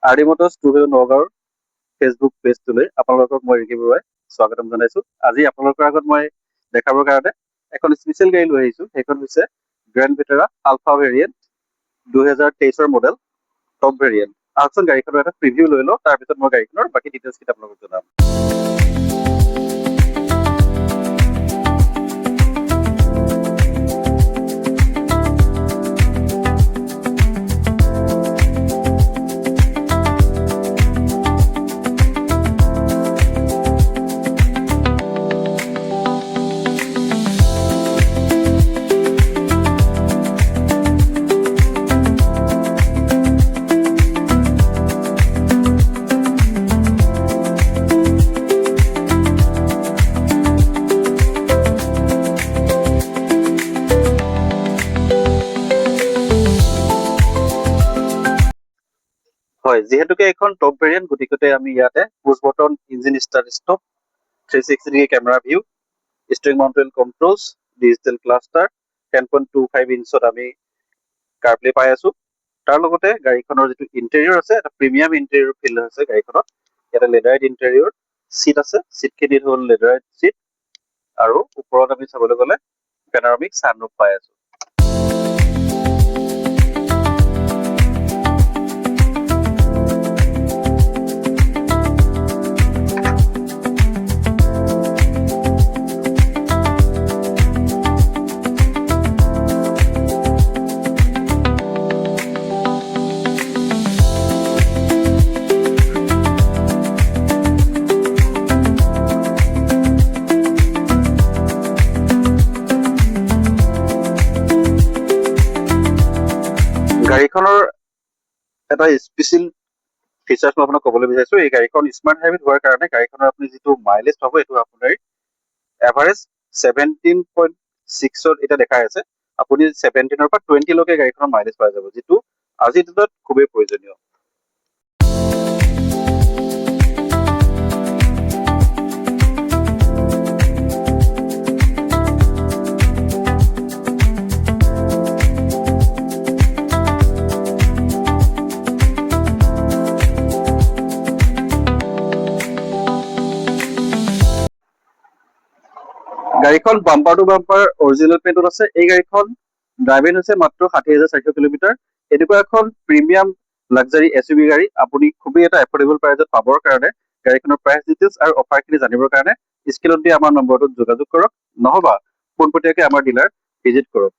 R D Motors two নগাঁৱৰ Facebook পেজটোলৈ আপোনালোকক মই ৰিকি বৰুৱাই স্বাগতম জনাইছো। আজি আপোনালোকৰ আগত মই দেখাবৰ কাৰণে এখন স্পেচিয়েল গাড়ী লৈ আহিছো। সেইখন হৈছে Grand Vitara Alpha variant 2023 model top variant. আহকচোন গাড়ীখনৰ এটা প্ৰিভিউ লৈ লওঁ, তাৰপিছত মই গাড়ীখনৰ বাকী ডিটেইলছ কেইটা আপোনালোকক জনাম। হয়, যিহেতুকে এখন টপ ভেৰিয়েণ্ট, গতিকে আমি ইয়াতে push button engine start stop, 360 degree camera view, steering mounted controls, digital cluster, 10.25 ইঞ্চত আমি কাৰপ্লে পাই আছো। তাৰ লগতে গাড়ীখনৰ যিটো ইণ্টেৰিয়ৰ আছে, এটা প্ৰিমিয়াম ইণ্টেৰিয়ৰ ফিল হৈছে গাড়ীখনত। ইয়াতে লেডাৰাইট ইণ্টেৰিয়ৰ চিট আছে, চিটখিনিত হ'ল লেডাৰাইট চিট, আৰু ওপৰত আমি চাবলৈ গ'লে পেনাৰামিক ছানৰুফ পাই আছো। গাড়ীখনৰ এটা স্পেচিয়েল ফিচাৰ্ছ মই আপোনাক ক'বলৈ বিচাৰিছো। এই গাড়ীখন স্মাৰ্ট হাইব্ৰিড হোৱাৰ কাৰণে গাড়ীখনৰ আপুনি যিটো মাইলেজ পাব, এইটো আপোনাৰ এভাৰেজ 17.6 এতিয়া দেখাই আছে। আপুনি 17 পৰা 20 লৈকে গাড়ীখনৰ মাইলেজ পাই যাব, যিটো আজিৰ দিনত খুবেই প্ৰয়োজনীয়। গাড়ীখন বাম্পাৰ টু বাম্পাৰ অৰিজিনেল পেইণ্টত আছে। এই গাড়ীখন ড্ৰাইভ ইন হৈছে মাত্ৰ 60,400 কিলোমিটাৰ। এনেকুৱা এখন প্ৰিমিয়াম লাক্সাৰী SUV গাড়ী আপুনি খুবেই এটা এফৰ্ডেবল প্ৰাইজত পাবৰ কাৰণে গাড়ীখনৰ প্ৰাইচ ডিটেইলছ আৰু অফাৰখিনি জানিবৰ কাৰণে স্ক্ৰীনত দিয়া আমাৰ নম্বৰটোত যোগাযোগ কৰক, নহবা পোনপটীয়াকৈ আমাৰ ডিলাৰ ভিজিট কৰক।